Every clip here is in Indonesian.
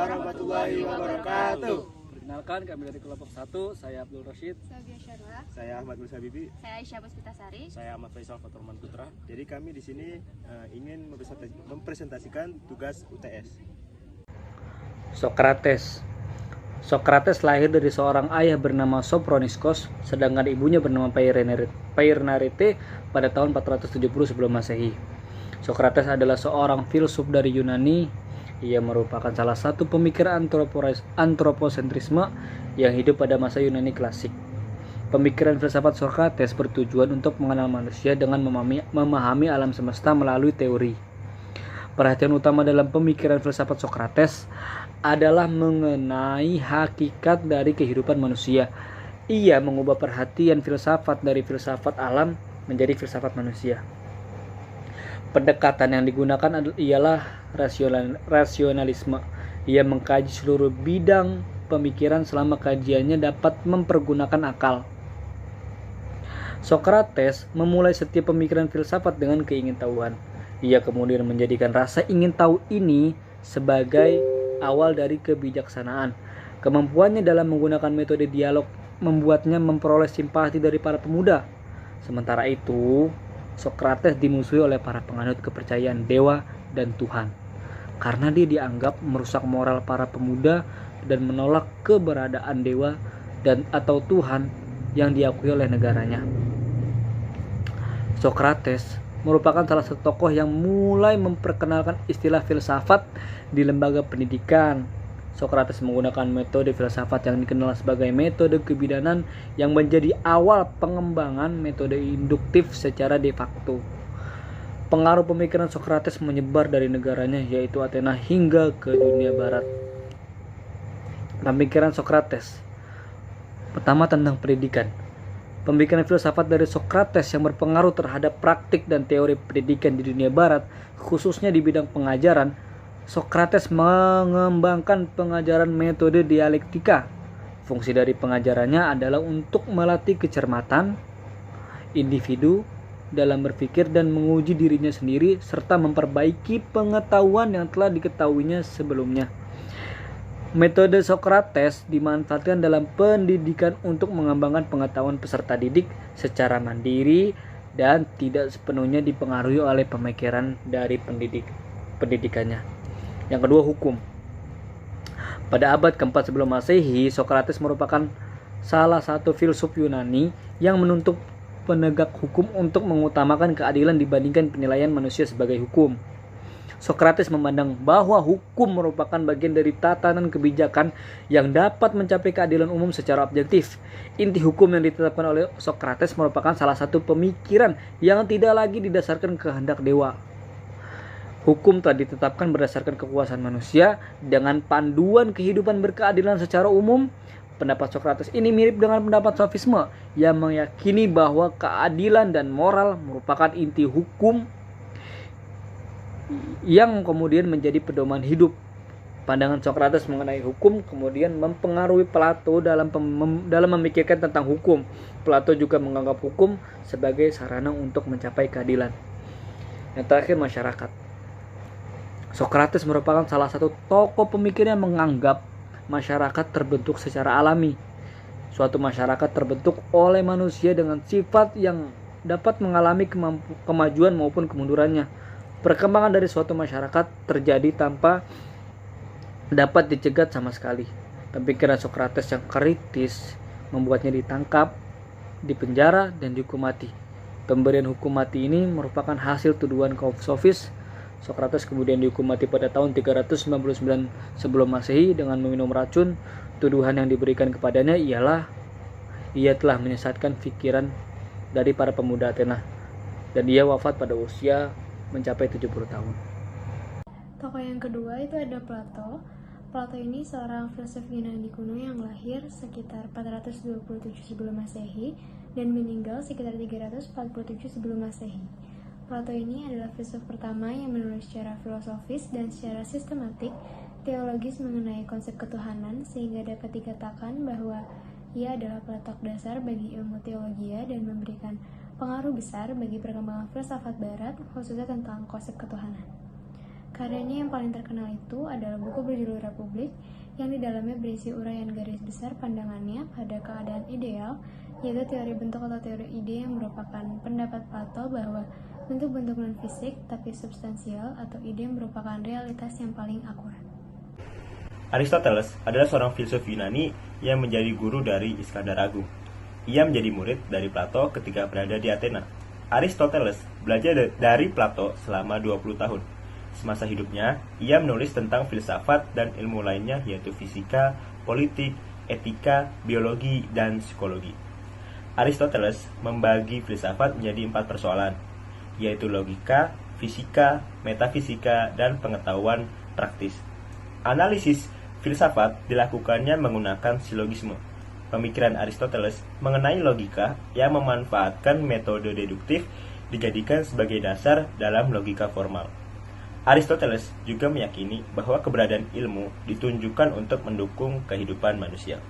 warahmatullahi wabarakatuh. Perkenalkan, kami dari kelompok 1, saya Abdul Rashid, Sabia Syarwa, Saya Ahmad Musa Bibi. saya Aisyah Puspitasari. Saya Ahmad Faisal Faturman Putra. Jadi kami di sini ingin mempresentasikan tugas UTS. Sokrates. Sokrates lahir dari seorang ayah bernama Sophroniscus, sedangkan ibunya bernama Phairnarete pada tahun 470 sebelum Masehi. Sokrates adalah seorang filsuf dari Yunani. Ia merupakan salah satu pemikir antroposentrisme yang hidup pada masa Yunani klasik. Pemikiran filsafat Sokrates bertujuan untuk mengenal manusia dengan memahami alam semesta melalui teori. Perhatian utama dalam pemikiran filsafat Sokrates adalah mengenai hakikat dari kehidupan manusia. Ia mengubah perhatian filsafat dari filsafat alam menjadi filsafat manusia. Pendekatan yang digunakan ialah rasionalisme. Ia mengkaji seluruh bidang pemikiran selama kajiannya dapat mempergunakan akal. Sokrates memulai setiap pemikiran filsafat dengan keingintahuan. Ia kemudian menjadikan rasa ingin tahu ini sebagai awal dari kebijaksanaan. Kemampuannya dalam menggunakan metode dialog membuatnya memperoleh simpati dari para pemuda. Sementara itu, Sokrates dimusuhi oleh para penganut kepercayaan dewa dan Tuhan karena dia dianggap merusak moral para pemuda dan menolak keberadaan dewa dan atau Tuhan yang diakui oleh negaranya. Sokrates merupakan salah satu tokoh yang mulai memperkenalkan istilah filsafat di lembaga pendidikan. Sokrates menggunakan metode filsafat yang dikenal sebagai metode kebidanan yang menjadi awal pengembangan metode induktif secara de facto. Pengaruh pemikiran Sokrates menyebar dari negaranya yaitu Athena hingga ke dunia barat. Pemikiran Sokrates. Pertama, tentang pendidikan. Pemikiran filsafat dari Sokrates yang berpengaruh terhadap praktik dan teori pendidikan di dunia barat, khususnya di bidang pengajaran. Sokrates mengembangkan pengajaran metode dialektika. Fungsi dari pengajarannya adalah untuk melatih kecermatan individu dalam berpikir dan menguji dirinya sendiri serta memperbaiki pengetahuan yang telah diketahuinya sebelumnya. Metode Sokrates dimanfaatkan dalam pendidikan untuk mengembangkan pengetahuan peserta didik secara mandiri dan tidak sepenuhnya dipengaruhi oleh pemikiran dari pendidikannya. Yang kedua, hukum. Pada abad keempat sebelum Masehi, Sokrates merupakan salah satu filsuf Yunani yang menuntut penegak hukum untuk mengutamakan keadilan dibandingkan penilaian manusia sebagai hukum. Sokrates memandang bahwa hukum merupakan bagian dari tatanan kebijakan yang dapat mencapai keadilan umum secara objektif. Inti hukum yang ditetapkan oleh Sokrates merupakan salah satu pemikiran yang tidak lagi didasarkan kehendak dewa. Hukum telah ditetapkan berdasarkan kekuasaan manusia dengan panduan kehidupan berkeadilan secara umum. Pendapat Sokrates ini mirip dengan pendapat sofisme yang meyakini bahwa keadilan dan moral merupakan inti hukum yang kemudian menjadi pedoman hidup. Pandangan Sokrates mengenai hukum kemudian mempengaruhi Plato dalam memikirkan tentang hukum. Plato juga menganggap hukum sebagai sarana untuk mencapai keadilan. Yang terakhir, masyarakat. Sokrates merupakan salah satu tokoh pemikir yang menganggap masyarakat terbentuk secara alami. Suatu masyarakat terbentuk oleh manusia dengan sifat yang dapat mengalami kemajuan maupun kemundurannya. Perkembangan dari suatu masyarakat terjadi tanpa dapat dicegat sama sekali. Pemikiran Sokrates yang kritis membuatnya ditangkap, dipenjara, dan dihukum mati. Pemberian hukum mati ini merupakan hasil tuduhan kaum sofis. Sokrates kemudian dihukum mati pada tahun 399 sebelum Masehi dengan meminum racun. Tuduhan yang diberikan kepadanya ialah ia telah menyesatkan pikiran dari para pemuda Athena, dan ia wafat pada usia mencapai 70 tahun. Tokoh yang kedua itu ada Plato. Plato ini seorang filsuf Yunani kuno yang lahir sekitar 427 sebelum Masehi dan meninggal sekitar 347 sebelum Masehi. Plato ini adalah filsuf pertama yang menulis secara filosofis dan secara sistematik teologis mengenai konsep ketuhanan sehingga dapat dikatakan bahwa ia adalah peletok dasar bagi ilmu teologia dan memberikan pengaruh besar bagi perkembangan filsafat barat khususnya tentang konsep ketuhanan. Karyanya yang paling terkenal itu adalah buku berjudul Republik, yang di dalamnya berisi uraian garis besar pandangannya pada keadaan ideal, yaitu teori bentuk atau teori ide yang merupakan pendapat Plato bahwa bentuk-bentuk non-fisik tapi substansial atau ide merupakan realitas yang paling akurat. Aristoteles adalah seorang filsuf Yunani yang menjadi guru dari Iskandar Agung. Ia menjadi murid dari Plato ketika berada di Athena. Aristoteles belajar dari Plato selama 20 tahun. Semasa hidupnya, ia menulis tentang filsafat dan ilmu lainnya yaitu fisika, politik, etika, biologi, dan psikologi. Aristoteles membagi filsafat menjadi 4 persoalan, yaitu logika, fisika, metafisika, dan pengetahuan praktis. Analisis filsafat dilakukannya menggunakan silogisme. Pemikiran Aristoteles mengenai logika yang memanfaatkan metode deduktif dijadikan sebagai dasar dalam logika formal. Aristoteles juga meyakini bahwa keberadaan ilmu ditunjukkan untuk mendukung kehidupan manusia.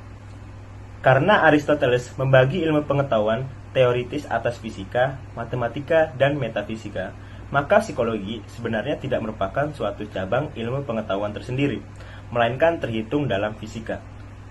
Karena Aristoteles membagi ilmu pengetahuan teoritis atas fisika, matematika, dan metafisika, maka psikologi sebenarnya tidak merupakan suatu cabang ilmu pengetahuan tersendiri, melainkan terhitung dalam fisika.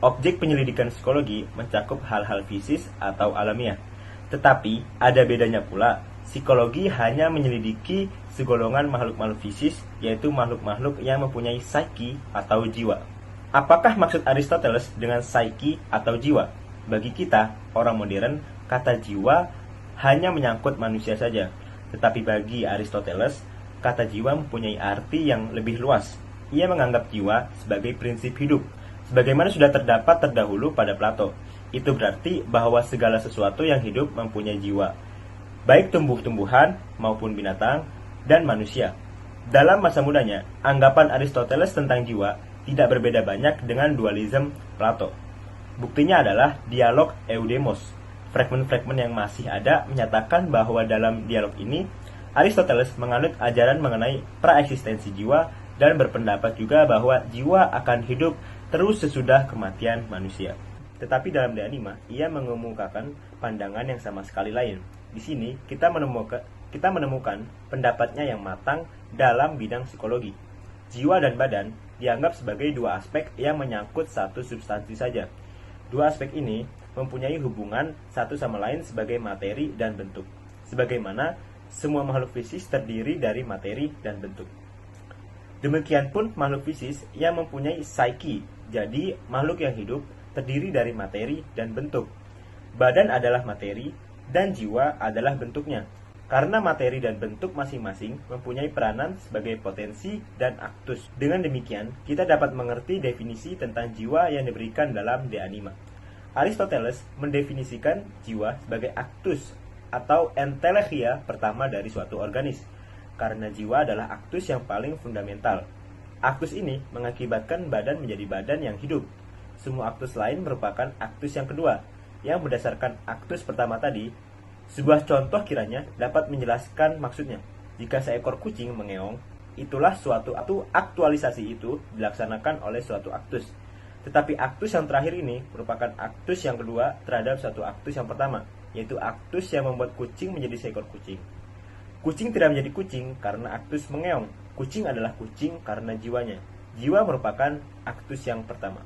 Objek penyelidikan psikologi mencakup hal-hal fisis atau alamiah. Tetapi ada bedanya pula, psikologi hanya menyelidiki segolongan makhluk-makhluk fisis, yaitu makhluk-makhluk yang mempunyai psyche atau jiwa. Apakah maksud Aristoteles dengan psyche atau jiwa? Bagi kita, orang modern, kata jiwa hanya menyangkut manusia saja. Tetapi bagi Aristoteles, kata jiwa mempunyai arti yang lebih luas. Ia menganggap jiwa sebagai prinsip hidup, sebagaimana sudah terdapat terdahulu pada Plato. Itu berarti bahwa segala sesuatu yang hidup mempunyai jiwa, baik tumbuh-tumbuhan maupun binatang dan manusia. Dalam masa mudanya, anggapan Aristoteles tentang jiwa tidak berbeda banyak dengan dualisme Plato. Buktinya adalah dialog Eudemos. Fragmen-fragmen yang masih ada menyatakan bahwa dalam dialog ini, Aristoteles menganut ajaran mengenai praeksistensi jiwa dan berpendapat juga bahwa jiwa akan hidup terus sesudah kematian manusia. Tetapi dalam De Anima, ia mengemukakan pandangan yang sama sekali lain. Di sini kita menemukan pendapatnya yang matang dalam bidang psikologi. Jiwa dan badan dianggap sebagai dua aspek yang menyangkut satu substansi saja. Dua aspek ini mempunyai hubungan satu sama lain sebagai materi dan bentuk. Sebagaimana semua makhluk fisis terdiri dari materi dan bentuk. Demikian pun makhluk fisis yang mempunyai psyche, jadi makhluk yang hidup terdiri dari materi dan bentuk. Badan adalah materi dan jiwa adalah bentuknya. Karena materi dan bentuk masing-masing mempunyai peranan sebagai potensi dan aktus. Dengan demikian, kita dapat mengerti definisi tentang jiwa yang diberikan dalam De Anima. Aristoteles mendefinisikan jiwa sebagai aktus atau entelekia pertama dari suatu organisme. Karena jiwa adalah aktus yang paling fundamental. Aktus ini mengakibatkan badan menjadi badan yang hidup. Semua aktus lain merupakan aktus yang kedua, yang berdasarkan aktus pertama tadi. Sebuah contoh kiranya dapat menjelaskan maksudnya. Jika seekor kucing mengeong, itulah suatu aktualisasi itu dilaksanakan oleh suatu aktus. Tetapi aktus yang terakhir ini merupakan aktus yang kedua terhadap suatu aktus yang pertama, yaitu aktus yang membuat kucing menjadi seekor kucing. Kucing tidak menjadi kucing karena aktus mengeong. Kucing adalah kucing karena jiwanya. Jiwa merupakan aktus yang pertama.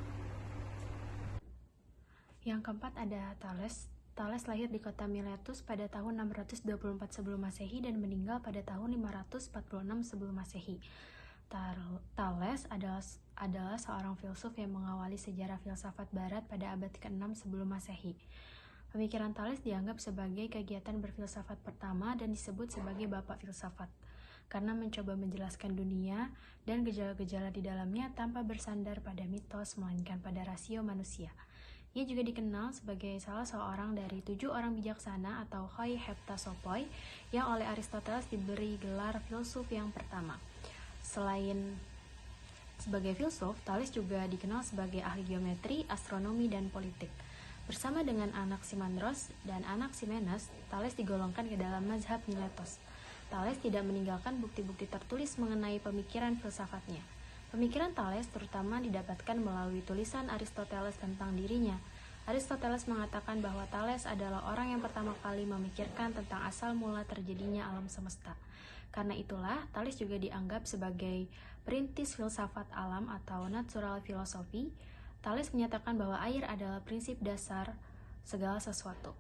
Yang keempat ada Thales. Thales lahir di kota Miletus pada tahun 624 sebelum Masehi dan meninggal pada tahun 546 sebelum Masehi. Thales adalah seorang filsuf yang mengawali sejarah filsafat barat pada abad ke-6 sebelum Masehi. Pemikiran Thales dianggap sebagai kegiatan berfilsafat pertama dan disebut sebagai bapak filsafat, karena mencoba menjelaskan dunia dan gejala-gejala di dalamnya tanpa bersandar pada mitos, melainkan pada rasio manusia. Ia juga dikenal sebagai salah seorang dari 7 orang bijaksana atau hoi heptasopoi yang oleh Aristoteles diberi gelar filsuf yang pertama. Selain sebagai filsuf, Thales juga dikenal sebagai ahli geometri, astronomi, dan politik. Bersama dengan Anaximandros dan Anaximenes, Thales digolongkan ke dalam mazhab Miletos. Thales tidak meninggalkan bukti-bukti tertulis mengenai pemikiran filsafatnya. Pemikiran Thales terutama didapatkan melalui tulisan Aristoteles tentang dirinya. Aristoteles mengatakan bahwa Thales adalah orang yang pertama kali memikirkan tentang asal mula terjadinya alam semesta. Karena itulah, Thales juga dianggap sebagai perintis filsafat alam atau natural philosophy. Thales menyatakan bahwa air adalah prinsip dasar segala sesuatu.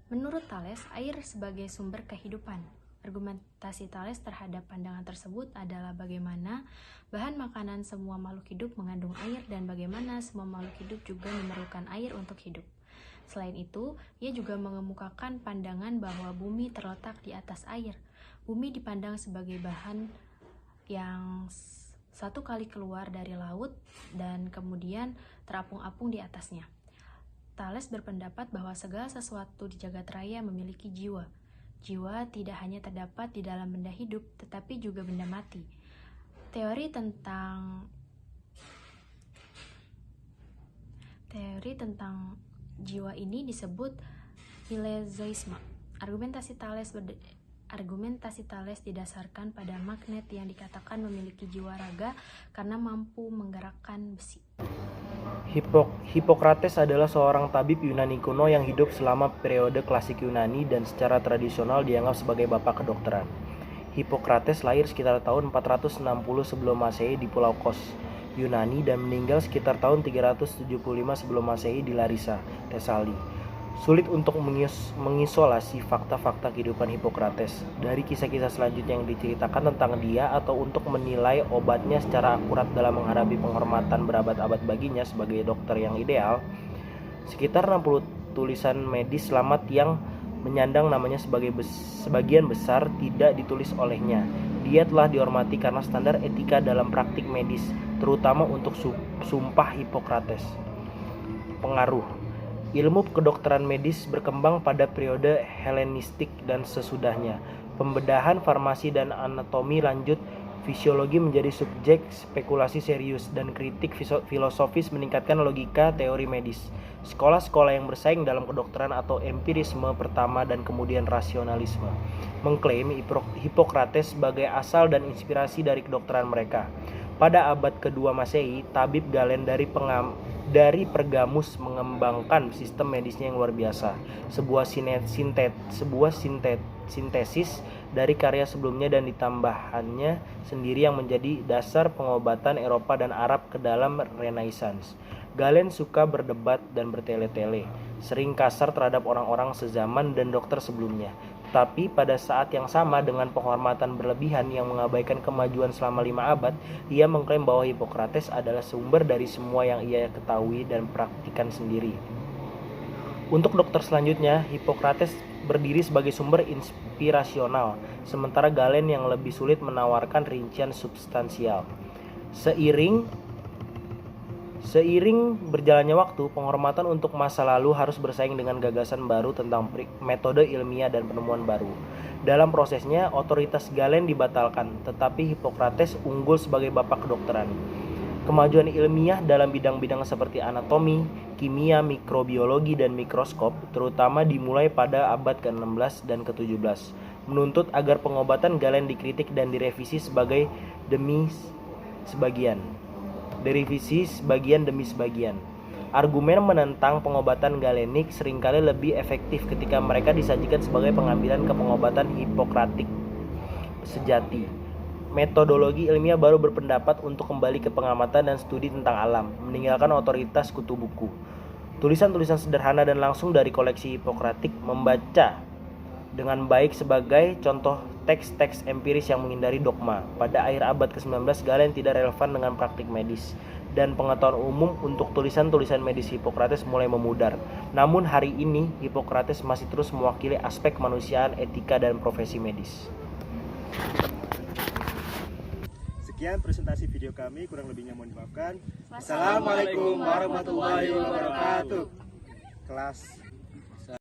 Menurut Thales, air sebagai sumber kehidupan. Argumentasi Thales terhadap pandangan tersebut adalah bagaimana bahan makanan semua makhluk hidup mengandung air dan bagaimana semua makhluk hidup juga memerlukan air untuk hidup. Selain itu, ia juga mengemukakan pandangan bahwa bumi terletak di atas air. Bumi dipandang sebagai bahan yang satu kali keluar dari laut dan kemudian terapung-apung di atasnya. Thales berpendapat bahwa segala sesuatu di jagat raya memiliki jiwa. Jiwa tidak hanya terdapat di dalam benda hidup, tetapi juga benda mati. Teori tentang jiwa ini disebut elezoisme. Argumentasi Thales didasarkan pada magnet yang dikatakan memiliki jiwa raga karena mampu menggerakkan besi. Hippocrates adalah seorang tabib Yunani kuno yang hidup selama periode klasik Yunani dan secara tradisional dianggap sebagai bapak kedokteran. Hippocrates lahir sekitar tahun 460 sebelum Masehi di Pulau Kos, Yunani dan meninggal sekitar tahun 375 sebelum Masehi di Larissa, Thessaly. Sulit untuk mengisolasi fakta-fakta kehidupan Hippocrates dari kisah-kisah selanjutnya yang diceritakan tentang dia atau untuk menilai obatnya secara akurat dalam menghadapi penghormatan berabad-abad baginya sebagai dokter yang ideal. Sekitar 60 tulisan medis selamat yang menyandang namanya sebagian besar tidak ditulis olehnya. Dia telah dihormati karena standar etika dalam praktik medis, terutama untuk sumpah Hippocrates. Pengaruh ilmu kedokteran medis berkembang pada periode Helenistik dan sesudahnya. Pembedahan farmasi dan anatomi lanjut fisiologi menjadi subjek spekulasi serius dan kritik filosofis meningkatkan logika teori medis. Sekolah-sekolah yang bersaing dalam kedokteran atau empirisme pertama dan kemudian rasionalisme mengklaim Hippocrates sebagai asal dan inspirasi dari kedokteran mereka. Pada abad kedua Masehi, tabib Galen dari Pergamus mengembangkan sistem medisnya yang luar biasa. Sebuah sintesis dari karya sebelumnya dan ditambahannya sendiri yang menjadi dasar pengobatan Eropa dan Arab ke dalam Renaissance. Galen suka berdebat dan bertele-tele, sering kasar terhadap orang-orang sezaman dan dokter sebelumnya. Tapi pada saat yang sama dengan penghormatan berlebihan yang mengabaikan kemajuan selama 5 abad, ia mengklaim bahwa Hippocrates adalah sumber dari semua yang ia ketahui dan praktikan sendiri. Untuk dokter selanjutnya, Hippocrates berdiri sebagai sumber inspirasional, sementara Galen yang lebih sulit menawarkan rincian substansial. Seiring berjalannya waktu, penghormatan untuk masa lalu harus bersaing dengan gagasan baru tentang metode ilmiah dan penemuan baru. Dalam prosesnya, otoritas Galen dibatalkan, tetapi Hippocrates unggul sebagai bapak kedokteran. Kemajuan ilmiah dalam bidang-bidang seperti anatomi, kimia, mikrobiologi, dan mikroskop, terutama dimulai pada abad ke-16 dan ke-17, menuntut agar pengobatan Galen dikritik dan direvisi sebagian demi sebagian. Argumen menentang pengobatan Galenik seringkali lebih efektif ketika mereka disajikan sebagai pengambilan ke pengobatan Hipokratik sejati. Metodologi ilmiah baru berpendapat untuk kembali ke pengamatan dan studi tentang alam, meninggalkan otoritas kutu buku. Tulisan-tulisan sederhana dan langsung dari koleksi Hipokratik membaca dengan baik sebagai contoh teks-teks empiris yang menghindari dogma. Pada akhir abad ke-19, Galen tidak relevan dengan praktik medis, dan pengetahuan umum untuk tulisan-tulisan medis Hippocrates mulai memudar. Namun hari ini, Hippocrates masih terus mewakili aspek kemanusiaan, etika, dan profesi medis. Sekian presentasi video kami, kurang lebihnya mohon dimaafkan. Assalamualaikum warahmatullahi wabarakatuh. Kelas